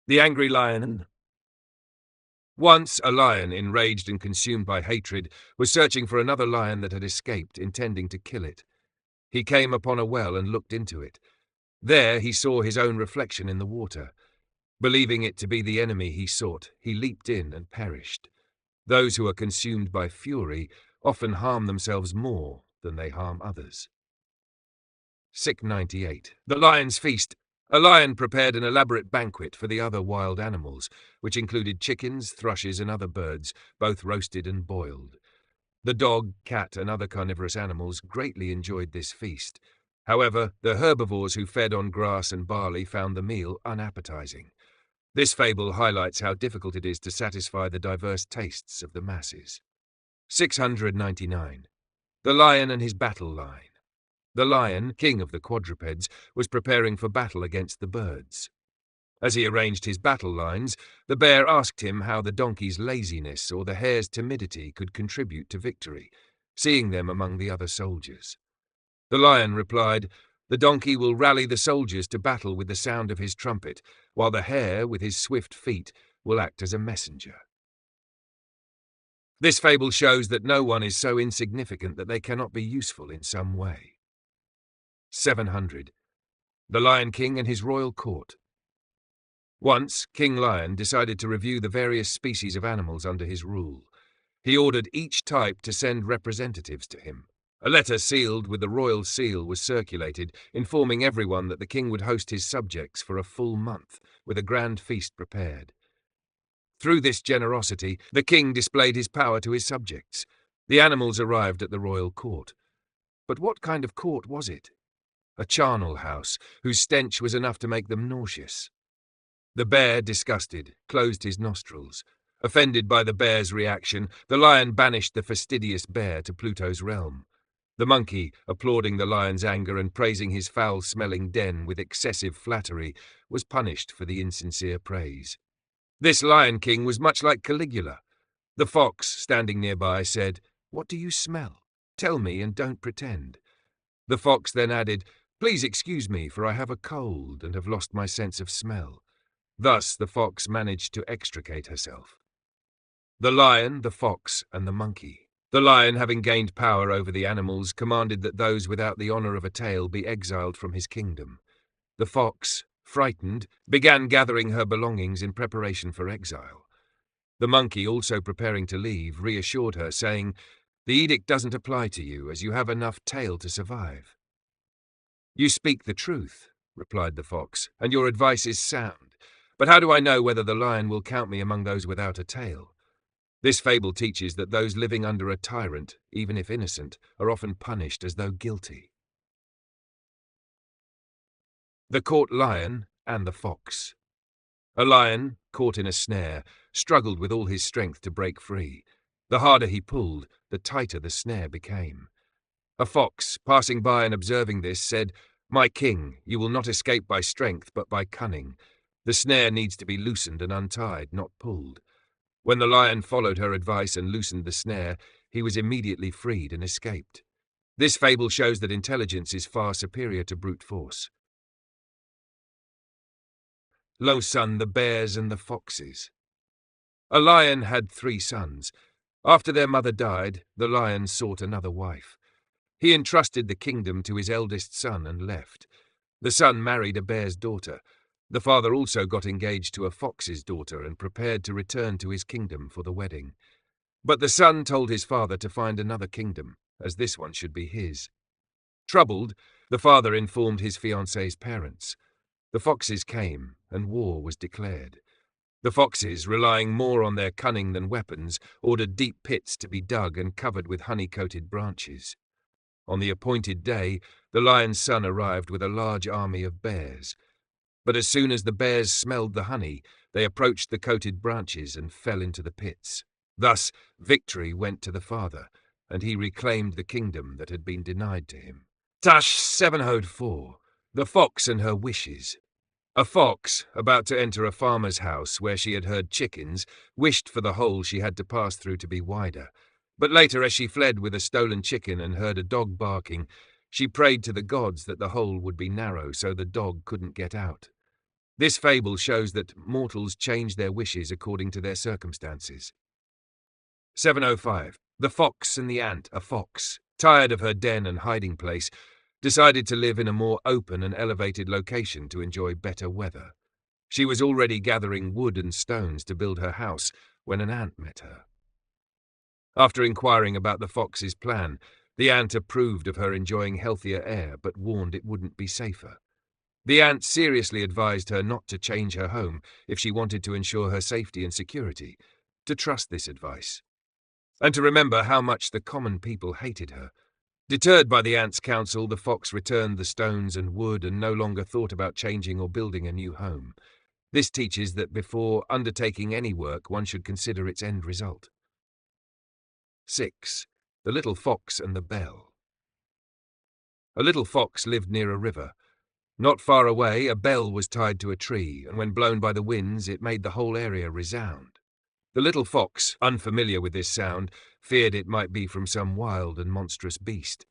The Angry Lion. Once a lion, enraged and consumed by hatred, was searching for another lion that had escaped, intending to kill it. He came upon a well and looked into it. There he saw his own reflection in the water. Believing it to be the enemy he sought, he leaped in and perished. Those who are consumed by fury often harm themselves more than they harm others. Sick 98. The Lion's Feast. A lion prepared an elaborate banquet for the other wild animals, which included chickens, thrushes, and other birds, both roasted and boiled. The dog, cat, and other carnivorous animals greatly enjoyed this feast. However, the herbivores who fed on grass and barley found the meal unappetizing. This fable highlights how difficult it is to satisfy the diverse tastes of the masses. 699. The Lion and his Battle Line. The lion, king of the quadrupeds, was preparing for battle against the birds. As he arranged his battle lines, the bear asked him how the donkey's laziness or the hare's timidity could contribute to victory, seeing them among the other soldiers. The lion replied, "The donkey will rally the soldiers to battle with the sound of his trumpet, while the hare, with his swift feet, will act as a messenger." This fable shows that no one is so insignificant that they cannot be useful in some way. 700. The Lion King and his Royal Court. Once, King Lion decided to review the various species of animals under his rule. He ordered each type to send representatives to him. A letter sealed with the royal seal was circulated, informing everyone that the king would host his subjects for a full month, with a grand feast prepared. Through this generosity, the king displayed his power to his subjects. The animals arrived at the royal court. But what kind of court was it? A charnel house, whose stench was enough to make them nauseous. The bear, disgusted, closed his nostrils. Offended by the bear's reaction, the lion banished the fastidious bear to Pluto's realm. The monkey, applauding the lion's anger and praising his foul-smelling den with excessive flattery, was punished for the insincere praise. This Lion King was much like Caligula. The fox, standing nearby, said, "What do you smell? Tell me and don't pretend." The fox then added, "Please excuse me, for I have a cold and have lost my sense of smell." Thus the fox managed to extricate herself. The lion, the fox, and the monkey. The lion, having gained power over the animals, commanded that those without the honor of a tail be exiled from his kingdom. The fox, frightened, began gathering her belongings in preparation for exile. The monkey, also preparing to leave, reassured her, saying, "The edict doesn't apply to you, as you have enough tail to survive." "You speak the truth," replied the fox, "and your advice is sound. But how do I know whether the lion will count me among those without a tail?" This fable teaches that those living under a tyrant, even if innocent, are often punished as though guilty. The Court Lion and the Fox. A lion, caught in a snare, struggled with all his strength to break free. The harder he pulled, the tighter the snare became. A fox, passing by and observing this, said, "My king, you will not escape by strength, but by cunning. The snare needs to be loosened and untied, not pulled." When the lion followed her advice and loosened the snare, he was immediately freed and escaped. This fable shows that intelligence is far superior to brute force. Low Son, the Bears and the Foxes. A lion had 3 sons. After their mother died, the lion sought another wife. He entrusted the kingdom to his eldest son and left. The son married a bear's daughter. The father also got engaged to a fox's daughter and prepared to return to his kingdom for the wedding. But the son told his father to find another kingdom, as this one should be his. Troubled, the father informed his fiancée's parents. The foxes came, and war was declared. The foxes, relying more on their cunning than weapons, ordered deep pits to be dug and covered with honey-coated branches. On the appointed day, the lion's son arrived with a large army of bears. But as soon as the bears smelled the honey, they approached the coated branches and fell into the pits. Thus, victory went to the father, and he reclaimed the kingdom that had been denied to him. Tash 704. The Fox and Her Wishes. A fox, about to enter a farmer's house where she had heard chickens, wished for the hole she had to pass through to be wider. But later, as she fled with a stolen chicken and heard a dog barking, she prayed to the gods that the hole would be narrow so the dog couldn't get out. This fable shows that mortals change their wishes according to their circumstances. 705. The fox and the ant. A fox, tired of her den and hiding place, decided to live in a more open and elevated location to enjoy better weather. She was already gathering wood and stones to build her house when an ant met her. After inquiring about the fox's plan, the ant approved of her enjoying healthier air but warned it wouldn't be safer. The ant seriously advised her not to change her home if she wanted to ensure her safety and security, to trust this advice, and to remember how much the common people hated her. Deterred by the ant's counsel, the fox returned the stones and wood and no longer thought about changing or building a new home. This teaches that before undertaking any work, one should consider its end result. 6. The Little Fox and the Bell. A little fox lived near a river. Not far away, a bell was tied to a tree, and when blown by the winds, it made the whole area resound. The little fox, unfamiliar with this sound, feared it might be from some wild and monstrous beast.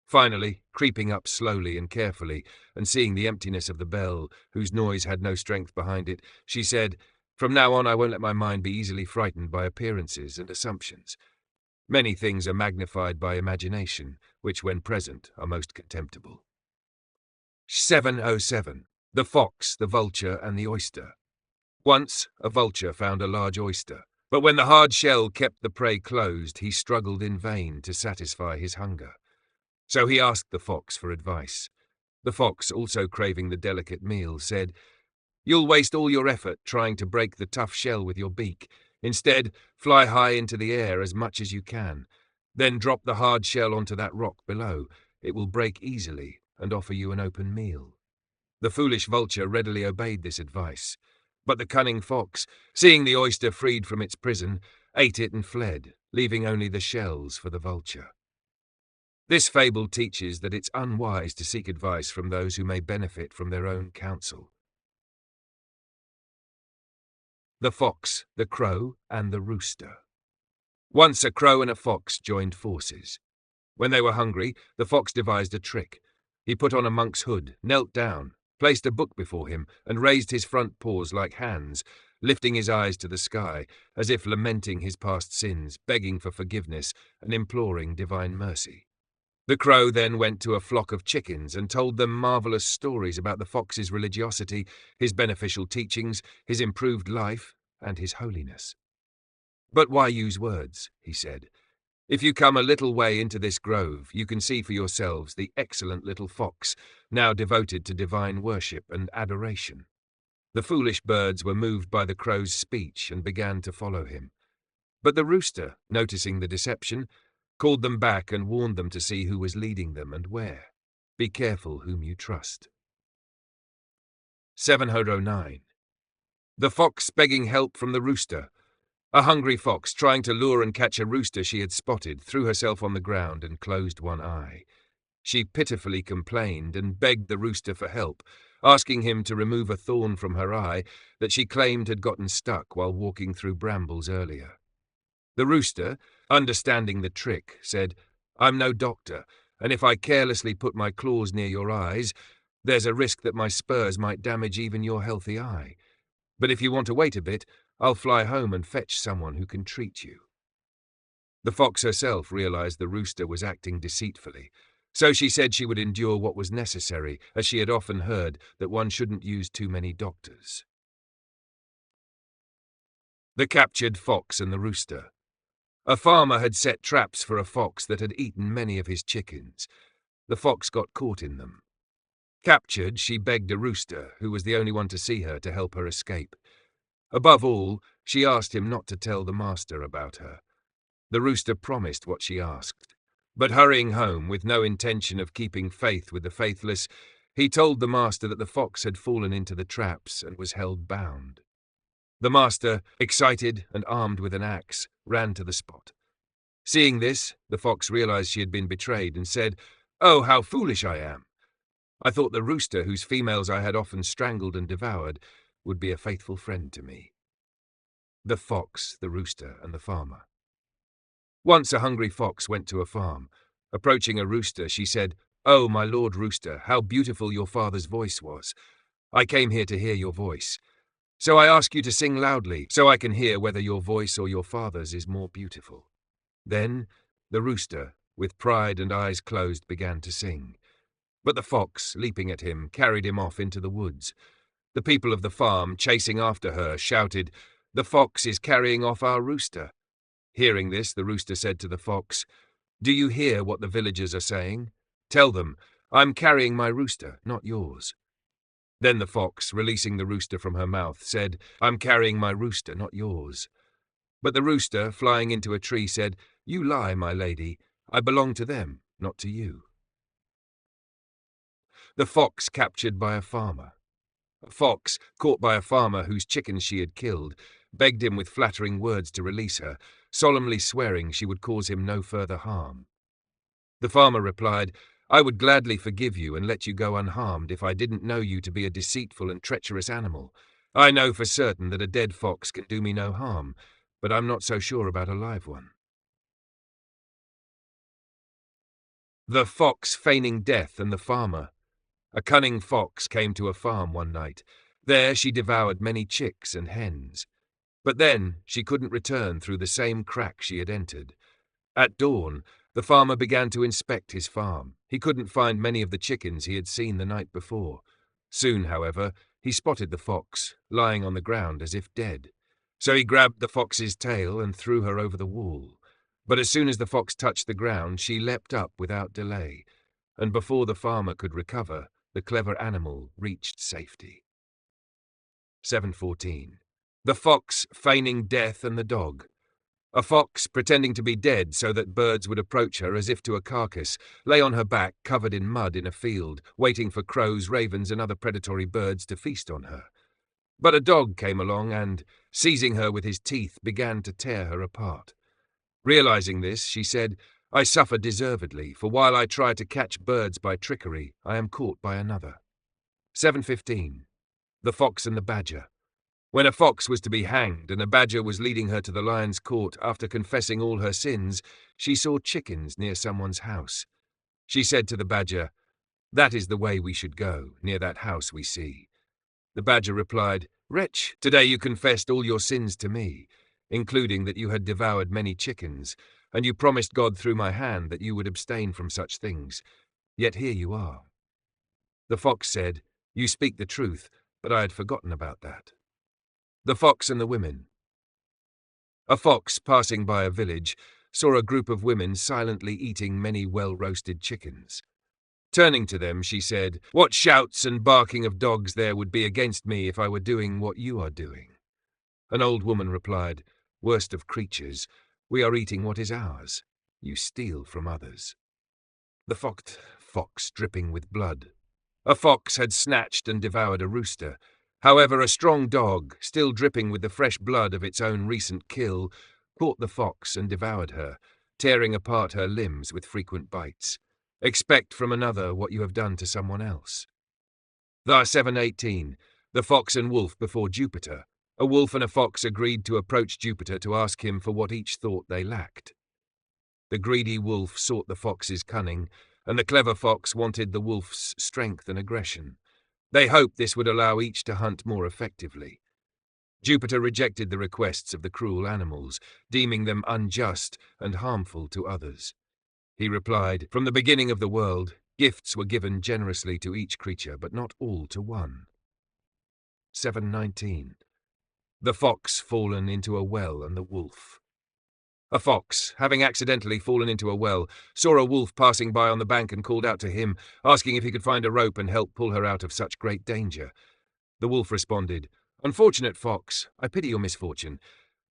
Finally, creeping up slowly and carefully, and seeing the emptiness of the bell, whose noise had no strength behind it, she said, "From now on I won't let my mind be easily frightened by appearances and assumptions. Many things are magnified by imagination, which when present are most contemptible." 707. The Fox, the Vulture, and the Oyster. Once, a vulture found a large oyster, but when the hard shell kept the prey closed, he struggled in vain to satisfy his hunger. So he asked the fox for advice. The fox, also craving the delicate meal, said, "You'll waste all your effort trying to break the tough shell with your beak. Instead, fly high into the air as much as you can. Then drop the hard shell onto that rock below. It will break easily and offer you an open meal." The foolish vulture readily obeyed this advice, but the cunning fox, seeing the oyster freed from its prison, ate it and fled, leaving only the shells for the vulture. This fable teaches that it's unwise to seek advice from those who may benefit from their own counsel. The Fox, the Crow, and the Rooster. Once a crow and a fox joined forces. When they were hungry, the fox devised a trick. He put on a monk's hood, knelt down, placed a book before him, and raised his front paws like hands, lifting his eyes to the sky, as if lamenting his past sins, begging for forgiveness, and imploring divine mercy. The crow then went to a flock of chickens and told them marvelous stories about the fox's religiosity, his beneficial teachings, his improved life, and his holiness. "But why use words?" he said. "If you come a little way into this grove, you can see for yourselves the excellent little fox, now devoted to divine worship and adoration." The foolish birds were moved by the crow's speech and began to follow him. But the rooster, noticing the deception, called them back and warned them to see who was leading them and where. Be careful whom you trust. 709. The Fox begging help from the Rooster. A hungry fox, trying to lure and catch a rooster she had spotted, threw herself on the ground and closed one eye. She pitifully complained and begged the rooster for help, asking him to remove a thorn from her eye that she claimed had gotten stuck while walking through brambles earlier. The rooster, understanding the trick, said, "I'm no doctor, and if I carelessly put my claws near your eyes, there's a risk that my spurs might damage even your healthy eye. But if you want to wait a bit, I'll fly home and fetch someone who can treat you." The fox herself realized the rooster was acting deceitfully, so she said she would endure what was necessary, as she had often heard that one shouldn't use too many doctors. The Captured Fox and the Rooster. A farmer had set traps for a fox that had eaten many of his chickens. The fox got caught in them. Captured, she begged a rooster, who was the only one to see her, to help her escape. Above all, she asked him not to tell the master about her. The rooster promised what she asked, but hurrying home with no intention of keeping faith with the faithless, he told the master that the fox had fallen into the traps and was held bound. The master, excited and armed with an axe, ran to the spot. Seeing this, the fox realized she had been betrayed and said, "Oh, how foolish I am! I thought the rooster, whose females I had often strangled and devoured, would be a faithful friend to me." The Fox, the Rooster, and the Farmer. Once a hungry fox went to a farm. Approaching a rooster, she said, "Oh, my lord rooster, how beautiful your father's voice was. I came here to hear your voice. So I ask you to sing loudly, so I can hear whether your voice or your father's is more beautiful." Then the rooster, with pride and eyes closed, began to sing. But the fox, leaping at him, carried him off into the woods. The people of the farm, chasing after her, shouted, "The fox is carrying off our rooster." Hearing this, the rooster said to the fox, "Do you hear what the villagers are saying? Tell them, I'm carrying my rooster, not yours." Then the fox, releasing the rooster from her mouth, said, "I'm carrying my rooster, not yours." But the rooster, flying into a tree, said, "You lie, my lady. I belong to them, not to you." The fox captured by a farmer. A fox, caught by a farmer whose chickens she had killed, begged him with flattering words to release her, solemnly swearing she would cause him no further harm. The farmer replied, "I would gladly forgive you and let you go unharmed if I didn't know you to be a deceitful and treacherous animal. I know for certain that a dead fox can do me no harm, but I'm not so sure about a live one." The Fox Feigning Death and the Farmer. A cunning fox came to a farm one night. There she devoured many chicks and hens. But then she couldn't return through the same crack she had entered. At dawn, the farmer began to inspect his farm. He couldn't find many of the chickens he had seen the night before. Soon, however, he spotted the fox, lying on the ground as if dead. So he grabbed the fox's tail and threw her over the wall. But as soon as the fox touched the ground, she leapt up without delay, and before the farmer could recover, the clever animal reached safety. 7:14. The Fox Feigning Death and the Dog. A fox, pretending to be dead so that birds would approach her as if to a carcass, lay on her back covered in mud in a field, waiting for crows, ravens, and other predatory birds to feast on her. But a dog came along and, seizing her with his teeth, began to tear her apart. Realizing this, she said, "I suffer deservedly, for while I try to catch birds by trickery, I am caught by another." 7:15. The Fox and the Badger. When a fox was to be hanged and a badger was leading her to the lion's court after confessing all her sins, she saw chickens near someone's house. She said to the badger, "That is the way we should go, near that house we see." The badger replied, "Wretch, today you confessed all your sins to me, including that you had devoured many chickens, and you promised God through my hand that you would abstain from such things. Yet here you are." The fox said, "You speak the truth, but I had forgotten about that." The Fox and the Women. A fox, passing by a village, saw a group of women silently eating many well-roasted chickens. Turning to them, she said, "What shouts and barking of dogs there would be against me if I were doing what you are doing." An old woman replied, "Worst of creatures, we are eating what is ours. You steal from others." The fox dripping with blood. A fox had snatched and devoured a rooster. However, a strong dog, still dripping with the fresh blood of its own recent kill, caught the fox and devoured her, tearing apart her limbs with frequent bites. Expect from another what you have done to someone else. Thus 7:18. The Fox and Wolf before Jupiter. A wolf and a fox agreed to approach Jupiter to ask him for what each thought they lacked. The greedy wolf sought the fox's cunning, and the clever fox wanted the wolf's strength and aggression. They hoped this would allow each to hunt more effectively. Jupiter rejected the requests of the cruel animals, deeming them unjust and harmful to others. He replied, "From the beginning of the world, gifts were given generously to each creature, but not all to one." 7:19. The Fox Fallen into a Well and the Wolf. A fox, having accidentally fallen into a well, saw a wolf passing by on the bank and called out to him, asking if he could find a rope and help pull her out of such great danger. The wolf responded, "Unfortunate fox, I pity your misfortune.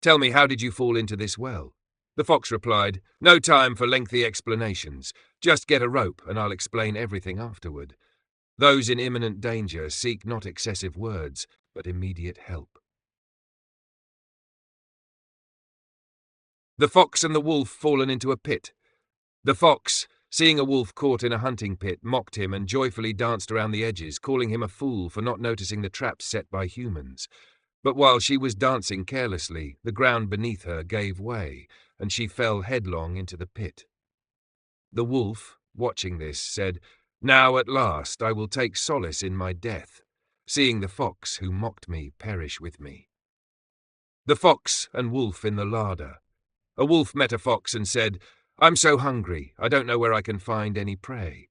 Tell me, how did you fall into this well?" The fox replied, "No time for lengthy explanations. Just get a rope and I'll explain everything afterward. Those in imminent danger seek not excessive words, but immediate help." The Fox and the Wolf Fallen into a Pit. The fox, seeing a wolf caught in a hunting pit, mocked him and joyfully danced around the edges, calling him a fool for not noticing the traps set by humans. But while she was dancing carelessly, the ground beneath her gave way, and she fell headlong into the pit. The wolf, watching this, said, "Now at last I will take solace in my death." seeing the fox who mocked me perish with me. The fox and wolf in the larder. A wolf met a fox and said, "I'm so hungry, I don't know where I can find any prey."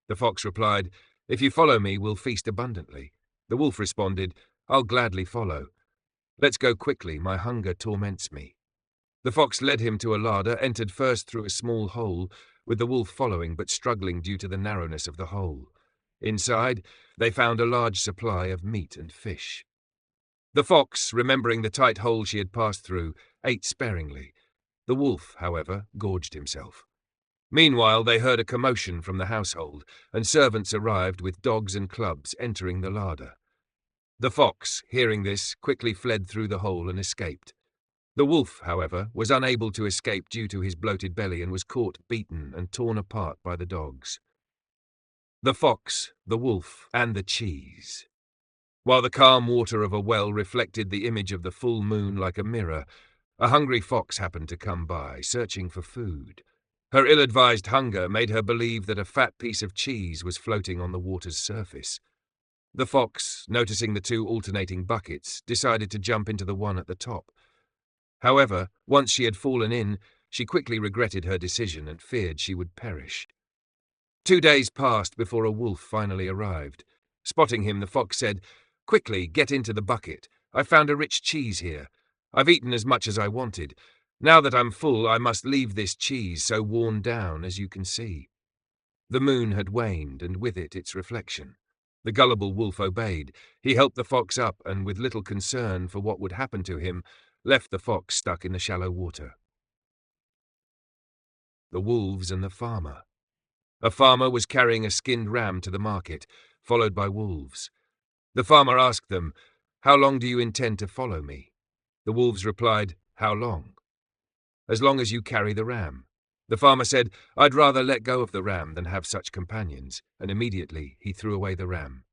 The fox replied, "If you follow me, we'll feast abundantly." The wolf responded, "I'll gladly follow. Let's go quickly, my hunger torments me." The fox led him to a larder, entered first through a small hole, with the wolf following but struggling due to the narrowness of the hole. Inside, they found a large supply of meat and fish. The fox, remembering the tight hole she had passed through, ate sparingly. The wolf, however, gorged himself. Meanwhile, they heard a commotion from the household, and servants arrived with dogs and clubs entering the larder. The fox, hearing this, quickly fled through the hole and escaped. The wolf, however, was unable to escape due to his bloated belly and was caught, beaten, and torn apart by the dogs. The fox, the wolf, and the cheese. While the calm water of a well reflected the image of the full moon like a mirror, a hungry fox happened to come by, searching for food. Her ill-advised hunger made her believe that a fat piece of cheese was floating on the water's surface. The fox, noticing the two alternating buckets, decided to jump into the one at the top. However, once she had fallen in, she quickly regretted her decision and feared she would perish. 2 days passed before a wolf finally arrived. Spotting him, the fox said, "Quickly, get into the bucket. I found a rich cheese here. I've eaten as much as I wanted. Now that I'm full, I must leave this cheese so worn down, as you can see." The moon had waned, and with it its reflection. The gullible wolf obeyed. He helped the fox up, and with little concern for what would happen to him, left the fox stuck in the shallow water. The wolves and the farmer. A farmer was carrying a skinned ram to the market, followed by wolves. The farmer asked them, "How long do you intend to follow me?" The wolves replied, "How long?" "As long as you carry the ram." The farmer said, "I'd rather let go of the ram than have such companions," and immediately he threw away the ram.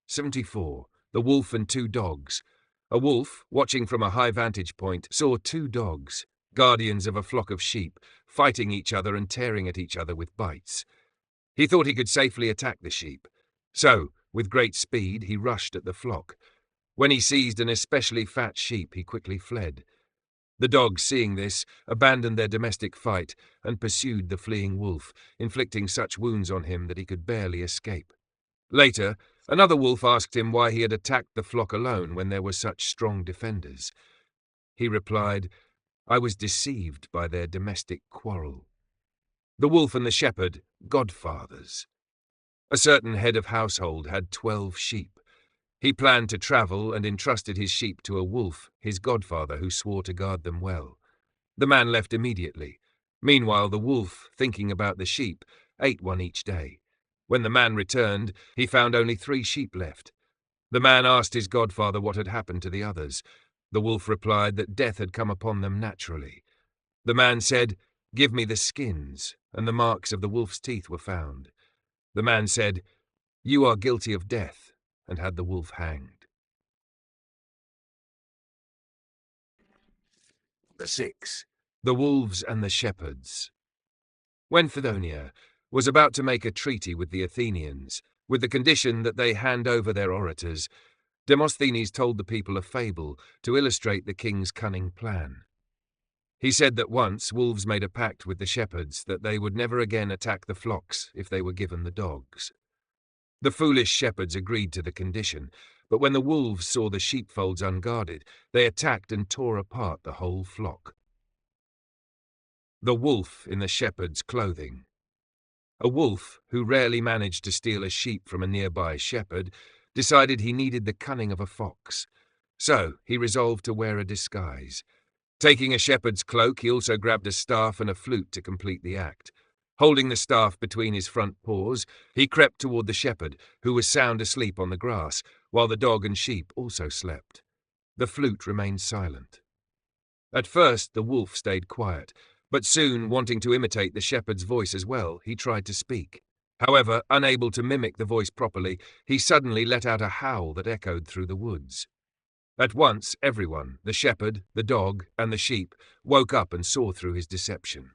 74. The wolf and two dogs. A wolf, watching from a high vantage point, saw two dogs, guardians of a flock of sheep, fighting each other and tearing at each other with bites. He thought he could safely attack the sheep. So, with great speed, he rushed at the flock. When he seized an especially fat sheep, he quickly fled. The dogs, seeing this, abandoned their domestic fight and pursued the fleeing wolf, inflicting such wounds on him that he could barely escape. Later, another wolf asked him why he had attacked the flock alone when there were such strong defenders. He replied, "I was deceived by their domestic quarrel." The wolf and the shepherd, godfathers. A certain head of household had 12 sheep. He planned to travel and entrusted his sheep to a wolf, his godfather, who swore to guard them well. The man left immediately. Meanwhile, the wolf, thinking about the sheep, ate one each day. When the man returned, he found only 3 sheep left. The man asked his godfather what had happened to the others. The wolf replied that death had come upon them naturally. The man said, "Give me the skins," and the marks of the wolf's teeth were found. The man said, "You are guilty of death," and had the wolf hanged. The 6. The wolves and the shepherds. When Phaedrus was about to make a treaty with the Athenians, with the condition that they hand over their orators, Demosthenes told the people a fable to illustrate the king's cunning plan. He said that once wolves made a pact with the shepherds that they would never again attack the flocks if they were given the dogs. The foolish shepherds agreed to the condition, but when the wolves saw the sheepfolds unguarded, they attacked and tore apart the whole flock. The wolf in the shepherd's clothing. A wolf, who rarely managed to steal a sheep from a nearby shepherd, decided he needed the cunning of a fox. So he resolved to wear a disguise. Taking a shepherd's cloak, he also grabbed a staff and a flute to complete the act. Holding the staff between his front paws, he crept toward the shepherd, who was sound asleep on the grass, while the dog and sheep also slept. The flute remained silent. At first, the wolf stayed quiet, but soon, wanting to imitate the shepherd's voice as well, he tried to speak. However, unable to mimic the voice properly, he suddenly let out a howl that echoed through the woods. At once, everyone, the shepherd, the dog, and the sheep, woke up and saw through his deception.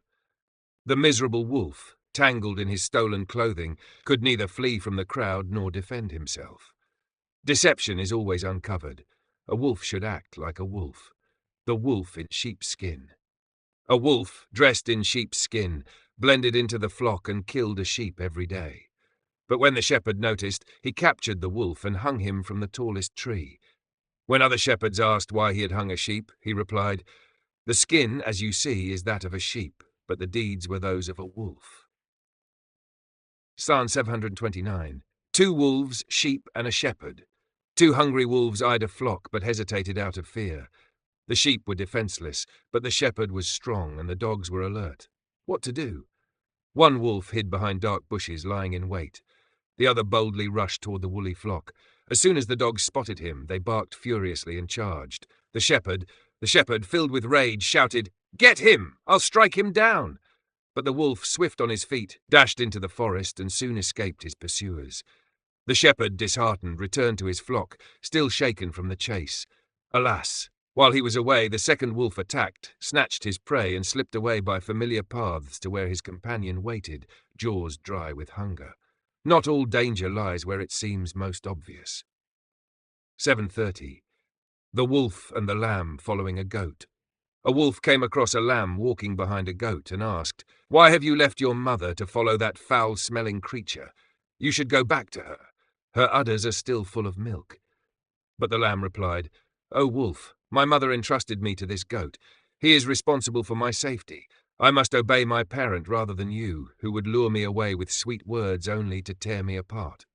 The miserable wolf, tangled in his stolen clothing, could neither flee from the crowd nor defend himself. Deception is always uncovered. A wolf should act like a wolf. The wolf in sheep's skin. A wolf, dressed in sheep's skin, blended into the flock and killed a sheep every day. But when the shepherd noticed, he captured the wolf and hung him from the tallest tree. When other shepherds asked why he had hung a sheep, he replied, "The skin, as you see, is that of a sheep, but the deeds were those of a wolf." Psalm 729. 2 wolves, sheep, and a shepherd. 2 hungry wolves eyed a flock, but hesitated out of fear. The sheep were defenseless, but the shepherd was strong, and the dogs were alert. What to do? 1 wolf hid behind dark bushes, lying in wait. The other boldly rushed toward the woolly flock. As soon as the dogs spotted him, they barked furiously and charged. The shepherd, filled with rage, shouted, "Get him! I'll strike him down!" But the wolf, swift on his feet, dashed into the forest and soon escaped his pursuers. The shepherd, disheartened, returned to his flock, still shaken from the chase. Alas! While he was away, the second wolf attacked, snatched his prey, and slipped away by familiar paths to where his companion waited, jaws dry with hunger. Not all danger lies where it seems most obvious. 7:30. The wolf and the lamb following a goat. A wolf came across a lamb walking behind a goat and asked, "Why have you left your mother to follow that foul-smelling creature? You should go back to her. Her udders are still full of milk." But the lamb replied, "O wolf, my mother entrusted me to this goat. He is responsible for my safety. I must obey my parent rather than you, who would lure me away with sweet words only to tear me apart."